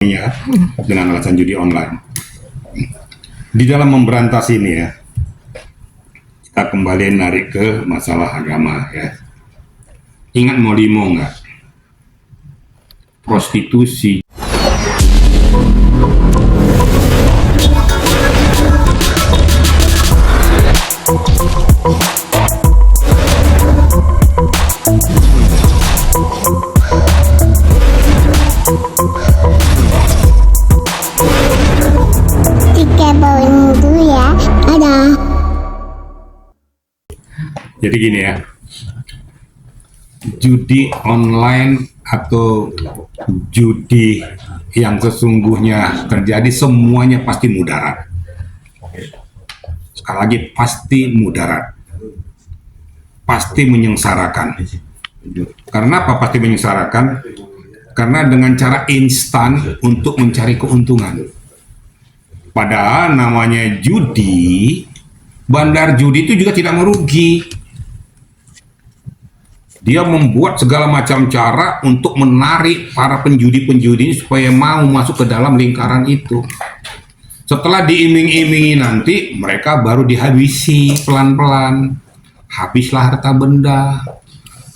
ya, dengan alasan judi online. Di dalam memberantas ini ya, kita kembali narik ke masalah agama ya. Ingat Molimo nggak? Prostitusi. Jadi gini ya, judi online atau judi yang sesungguhnya terjadi semuanya pasti mudarat. Sekali lagi pasti mudarat, pasti menyengsarakan. Karena apa pasti menyengsarakan? Karena dengan cara instan untuk mencari keuntungan. Padahal namanya judi, bandar judi itu juga tidak merugi. Dia membuat segala macam cara untuk menarik para penjudi-penjudi ini supaya mau masuk ke dalam lingkaran itu. Setelah diiming-imingi nanti, mereka baru dihabisi pelan-pelan. Habislah harta benda.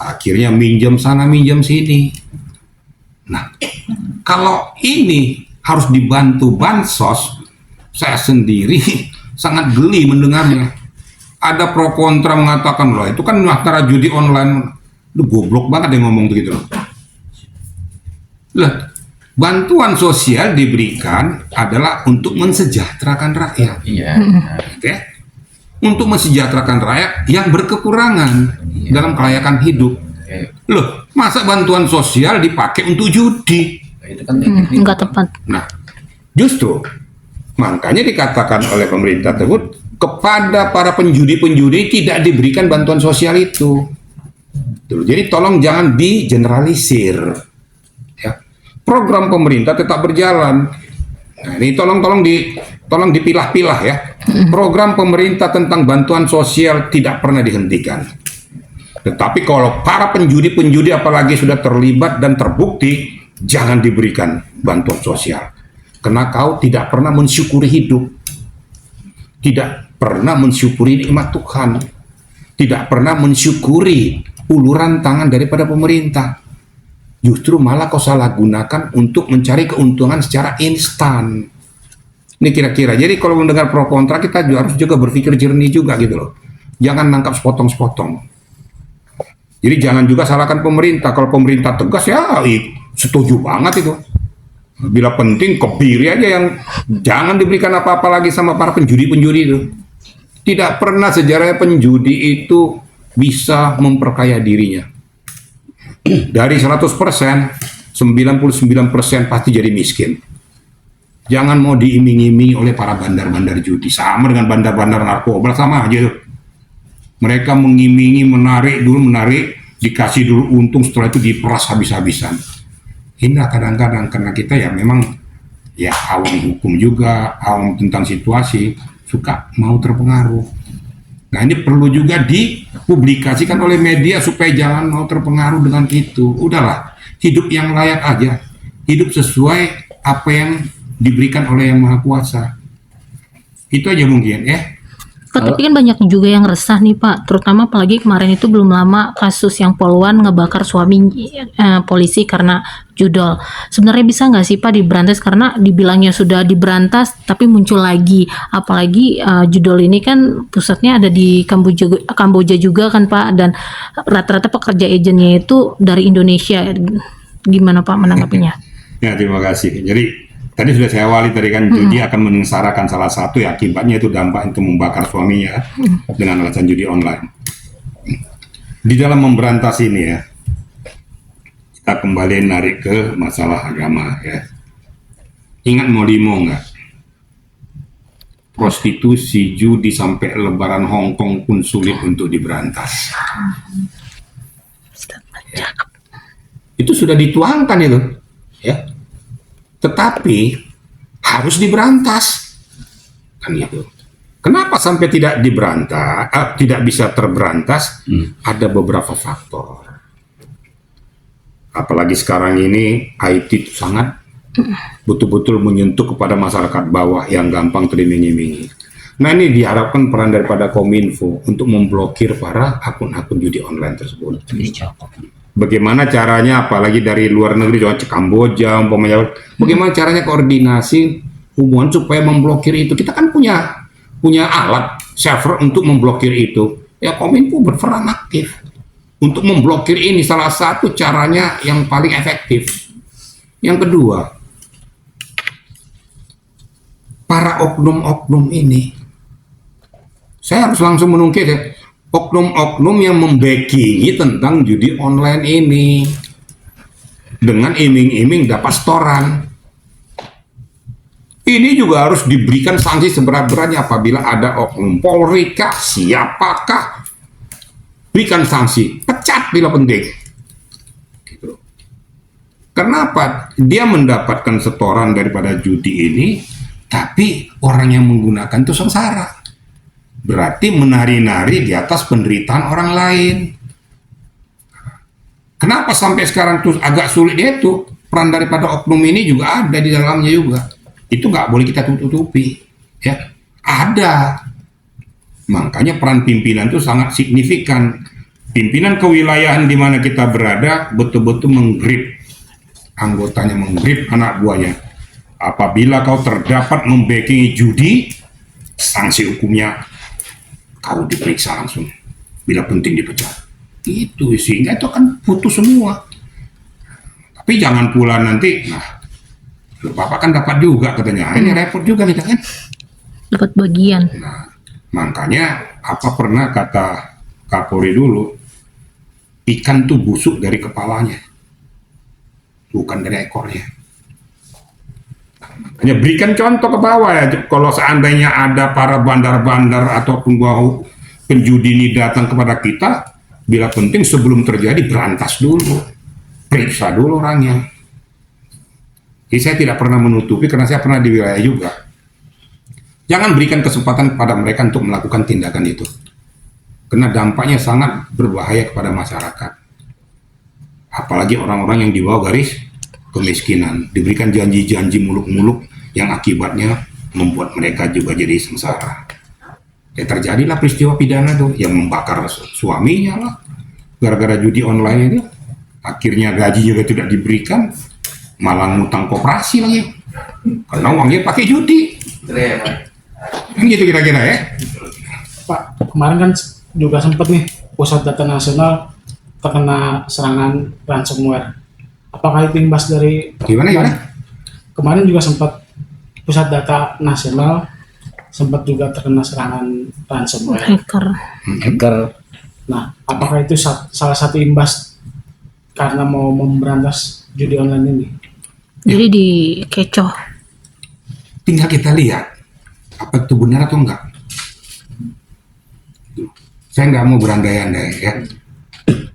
Akhirnya minjem sana, minjem sini. Nah, kalau ini harus dibantu bansos, saya sendiri sangat geli mendengarnya. Ada pro kontra mengatakan, loh itu kan antara judi online. Lu goblok banget yang ngomong begitu. Lah, bantuan sosial diberikan adalah untuk mensejahterakan rakyat. Iya. Oke? Untuk mensejahterakan rakyat yang berkekurangan dalam kelayakan hidup. Loh, masa bantuan sosial dipakai untuk judi? Itu kan nggak tepat. Nah, justru makanya dikatakan oleh pemerintah tersebut kepada para penjudi-penjudi tidak diberikan bantuan sosial itu. Jadi tolong jangan digeneralisir. Ya. Program pemerintah tetap berjalan. Nah, ini tolong dipilah-pilah ya. Program pemerintah tentang bantuan sosial tidak pernah dihentikan. Tetapi kalau para penjudi-penjudi apalagi sudah terlibat dan terbukti, jangan diberikan bantuan sosial. Karena kau tidak pernah mensyukuri hidup. Tidak pernah mensyukuri nikmat Tuhan. Tidak pernah mensyukuri uluran tangan daripada pemerintah. Justru malah kau salah gunakan untuk mencari keuntungan secara instan. Ini kira-kira. Jadi kalau mendengar pro kontra kita juga harus berpikir jernih juga gitu loh. Jangan nangkap sepotong-sepotong. Jadi jangan juga salahkan pemerintah. Kalau pemerintah tegas ya setuju banget itu. Bila penting kebiri aja yang jangan diberikan apa-apa lagi sama para penjudi-penjudi itu. Tidak pernah sejarahnya penjudi itu bisa memperkaya dirinya. Dari 100%, 99% pasti jadi miskin. Jangan mau diiming-imingi oleh para bandar-bandar judi. Sama dengan bandar-bandar narkoba, sama aja. Mereka mengimingi, menarik, dikasih dulu untung, setelah itu diperas habis-habisan. Ini kadang-kadang karena kita ya memang ya awam hukum juga, awam tentang situasi, suka mau terpengaruh. Nah ini perlu juga dipublikasikan oleh media supaya jangan mau terpengaruh dengan itu. Udahlah, hidup yang layak aja. Hidup sesuai apa yang diberikan oleh Yang Maha Kuasa. Itu aja mungkin ya. Tapi kan banyak juga yang resah nih Pak, terutama apalagi kemarin itu belum lama kasus yang poluan ngebakar suami polisi karena judol. Sebenarnya bisa nggak sih Pak diberantas, karena dibilangnya sudah diberantas tapi muncul lagi, apalagi judol ini kan pusatnya ada di Kamboja juga kan Pak, dan rata-rata pekerja agennya itu dari Indonesia. Gimana Pak menanggapinya? Ya terima kasih. Jadi tadi sudah saya awali tadi kan judi akan menyengsarakan, salah satu ya akibatnya itu dampak itu membakar suaminya dengan alasan judi online. Di dalam memberantas ini ya, kita kembali narik ke masalah agama ya. Ingat Molimo nggak? Prostitusi, judi sampai lebaran Hongkong pun sulit untuk diberantas. Ya. Itu sudah dituangkan itu, ya. Tetapi harus diberantas, kan gitu. Kenapa sampai tidak diberantas, tidak bisa terberantas? Ada beberapa faktor. Apalagi sekarang ini IT itu sangat betul-betul menyentuh kepada masyarakat bawah yang gampang teriming-imingi. Nah, ini diharapkan peran daripada Kominfo untuk memblokir para akun-akun judi online tersebut. Bagaimana caranya, apalagi dari luar negeri, contoh Kamboja, umpamanya, bagaimana caranya koordinasi hubungan supaya memblokir itu? Kita kan punya alat server untuk memblokir itu. Ya, Kominfo berperan aktif untuk memblokir ini, salah satu caranya yang paling efektif. Yang kedua, para oknum-oknum ini, saya harus langsung menungkit ya, oknum-oknum yang membackingi tentang judi online ini dengan iming-iming dapat setoran. Ini juga harus diberikan sanksi seberat-beratnya apabila ada oknum Polri kah, siapakah, berikan sanksi, pecat bila penting. Gitu. Kenapa? Dia mendapatkan setoran daripada judi ini, tapi orang yang menggunakan itu sengsara. Berarti menari-nari di atas penderitaan orang lain. Kenapa sampai sekarang tuh agak sulit itu? Peran daripada oknum ini juga ada di dalamnya juga. Itu nggak boleh kita tutupi. Ya, ada. Makanya peran pimpinan itu sangat signifikan. Pimpinan kewilayahan di mana kita berada betul-betul menggrip anggotanya, menggrip anak buahnya. Apabila kau terdapat membackingi judi, sanksi hukumnya kau diperiksa langsung, bila penting dipecat. Itu sehingga itu kan putus semua. Tapi jangan pula nanti, nah, Bapak kan dapat juga katanya, ini repot juga kita kan. Dapat bagian. Nah, makanya apa pernah kata Kapolri dulu, ikan tuh busuk dari kepalanya, bukan dari ekornya. Hanya berikan contoh ke bawah ya, kalau seandainya ada para bandar-bandar ataupun penjudi ini datang kepada kita, bila penting sebelum terjadi berantas dulu, periksa dulu orangnya. Jadi saya tidak pernah menutupi karena saya pernah di wilayah juga. Jangan berikan kesempatan kepada mereka untuk melakukan tindakan itu, karena dampaknya sangat berbahaya kepada masyarakat. Apalagi orang-orang yang di bawah garis kemiskinan, diberikan janji-janji muluk-muluk yang akibatnya membuat mereka juga jadi sengsara. Ya terjadilah peristiwa pidana tuh yang membakar suaminya lah, gara-gara judi online itu. Akhirnya gaji juga tidak diberikan, malah ngutang koperasi lagi, karena uangnya pakai judi. Kan gitu kira-kira ya. Pak, kemarin kan juga sempat nih Pusat Data Nasional terkena serangan ransomware. Apakah itu imbas dari Gimana? Kemarin juga sempat Pusat Data Nasional sempat juga terkena serangan ransomware. Hacker. Nah, apakah itu salah satu imbas karena mau memberantas judi online ini? Jadi dikecoh. Tinggal kita lihat apa itu benar atau enggak. Saya nggak mau berandai-andai ya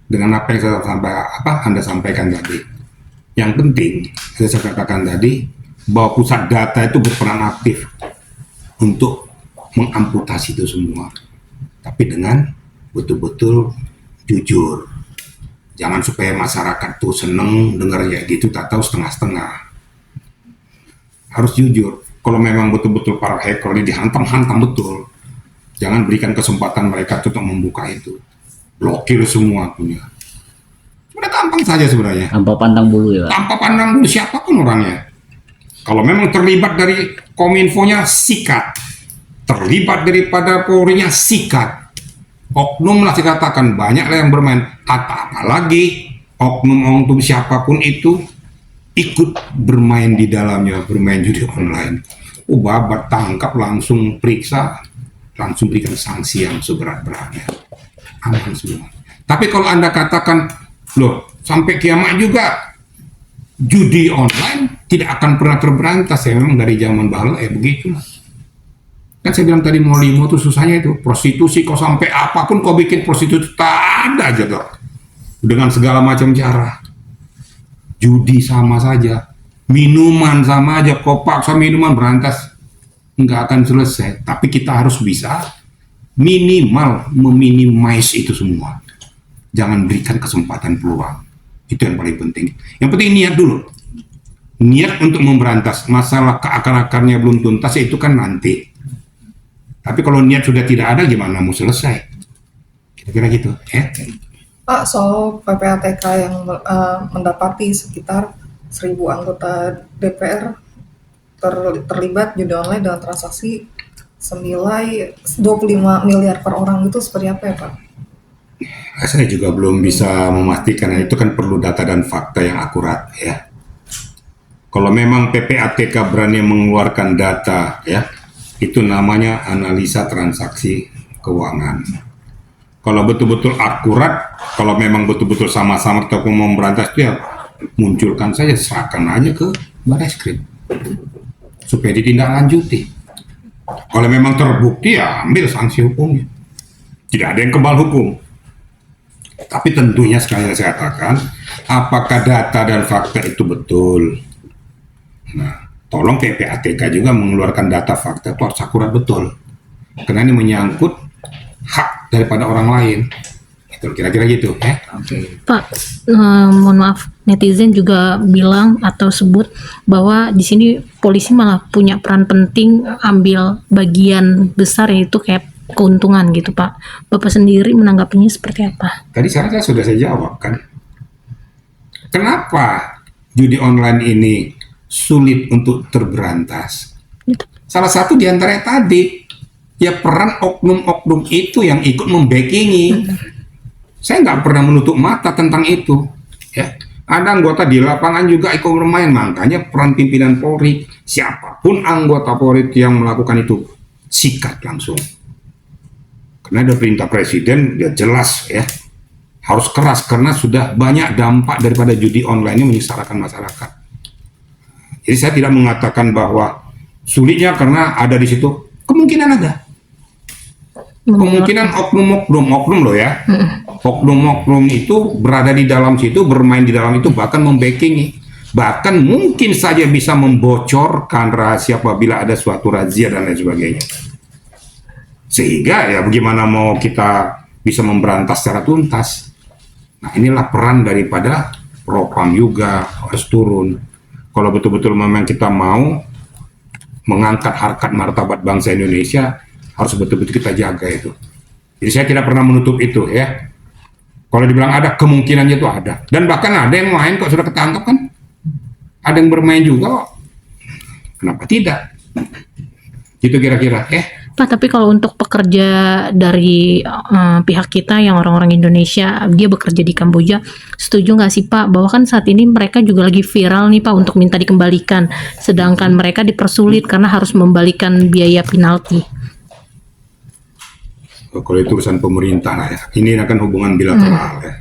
dengan apa yang Anda sampaikan tadi. Yang penting, saya katakan tadi, bahwa pusat data itu berperan aktif untuk mengamputasi itu semua. Tapi dengan betul-betul jujur. Jangan supaya masyarakat tuh seneng dengar ya gitu, tak tahu setengah-setengah. Harus jujur. Kalau memang betul-betul para hacker ini dihantam-hantam betul, jangan berikan kesempatan mereka untuk membuka itu. Blokir semua punya. Udah gampang saja sebenarnya. Tanpa pandang bulu ya, Pak. Tanpa pandang bulu siapapun orangnya. Kalau memang terlibat dari Kominfo-nya, sikat. Terlibat daripada Polri-nya, sikat. Oknum lah dikatakan, banyak lah yang bermain. Apalagi oknum-oknum siapapun itu ikut bermain di dalamnya, bermain judi online. Babat, tangkap, langsung periksa, langsung berikan sanksi yang seberat-beratnya. Aman semua. Tapi kalau Anda katakan, loh, sampai kiamat juga judi online tidak akan pernah terberantas, ya memang dari zaman bahla begitu. Kan saya bilang tadi mau limo tuh susahnya itu, prostitusi kau sampai apapun kau bikin prostitusi, tak ada aja dok. Dengan segala macam cara. Judi sama saja, minuman sama aja, kau paksa minuman berantas nggak akan selesai. Tapi kita harus bisa minimal meminimais itu semua. Jangan berikan kesempatan peluang. Itu yang paling penting. Yang penting niat dulu. niat untuk memberantas, masalah keakar-akarnya belum tuntas ya itu kan nanti. Tapi kalau niat sudah tidak ada gimana mau selesai? Kira-kira gitu, ya. Pak, soal PPATK yang mendapati sekitar 1.000 anggota DPR terlibat judi online dengan transaksi senilai 25 miliar per orang, itu seperti apa ya Pak? Saya juga belum bisa memastikan, itu kan perlu data dan fakta yang akurat ya. Kalau memang PPATK berani mengeluarkan data ya, itu namanya analisa transaksi keuangan. Kalau betul-betul akurat, kalau memang betul-betul sama-sama kita mau memberantas itu ya munculkan saja, serahkan aja ke Barreskrim supaya ditindaklanjuti. Kalau memang terbukti ya ambil sanksi hukumnya. Tidak ada yang kebal hukum. Tapi tentunya sekali lagi saya katakan, apakah data dan fakta itu betul? Nah, tolong PPATK juga mengeluarkan data fakta itu harus akurat betul. Karena ini menyangkut hak daripada orang lain. Itu kira-kira gitu, ya. Pak, mohon maaf, netizen juga bilang atau sebut bahwa di sini polisi malah punya peran penting, ambil bagian besar yaitu kayak keuntungan gitu, Pak. Bapak sendiri menanggapinya seperti apa? Tadi saya sudah saya jawab kan. Kenapa judi online ini sulit untuk terberantas? Gitu. Salah satu di antara tadi, ya peran oknum-oknum itu yang ikut membackingi. Saya nggak pernah menutup mata tentang itu. Ya, ada anggota di lapangan juga ikut bermain, makanya peran pimpinan Polri, siapapun anggota Polri yang melakukan itu, sikat langsung. Karena ada perintah Presiden, dia jelas ya, harus keras karena sudah banyak dampak daripada judi online ini menyengsarakan masyarakat. Jadi saya tidak mengatakan bahwa sulitnya karena ada di situ, kemungkinan ada. Kemungkinan oknum loh ya, oknum itu berada di dalam situ, bermain di dalam itu, bahkan membackingi, bahkan mungkin saja bisa membocorkan rahasia apabila ada suatu razia dan lain sebagainya. Sehingga ya bagaimana mau kita bisa memberantas secara tuntas. Nah inilah peran daripada Propam juga harus turun. Kalau betul-betul memang kita mau mengangkat harkat martabat bangsa Indonesia, harus betul-betul kita jaga itu. Jadi saya tidak pernah menutup itu ya. Kalau dibilang ada, kemungkinannya itu ada. Dan bahkan ada yang main kok sudah ketangkap kan. Ada yang bermain juga kok. Kenapa tidak? Gitu kira-kira Pak, tapi kalau untuk pekerja dari pihak kita yang orang-orang Indonesia, dia bekerja di Kamboja, setuju nggak sih Pak, bahwa kan saat ini mereka juga lagi viral nih Pak untuk minta dikembalikan, sedangkan mereka dipersulit karena harus membalikan biaya penalti. Kalau itu urusan pemerintah lah ya. Ini akan hubungan bilateral ya.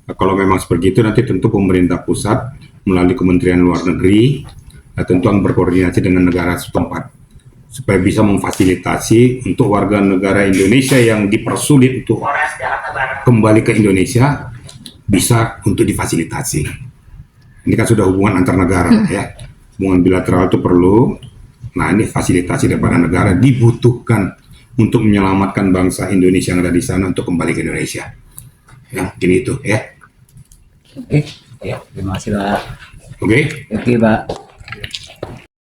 Nah, kalau memang seperti itu nanti tentu pemerintah pusat melalui Kementerian Luar Negeri tentu akan berkoordinasi dengan negara setempat supaya bisa memfasilitasi untuk warga negara Indonesia yang dipersulit untuk kembali ke Indonesia bisa untuk difasilitasi. Ini kan sudah hubungan antar negara ya. Hubungan bilateral itu perlu. Nah ini fasilitasi daripada negara dibutuhkan untuk menyelamatkan bangsa Indonesia yang ada di sana untuk kembali ke Indonesia. Ya, gini itu ya. Oke, ya, terima kasih Pak. Oke. Oke Pak.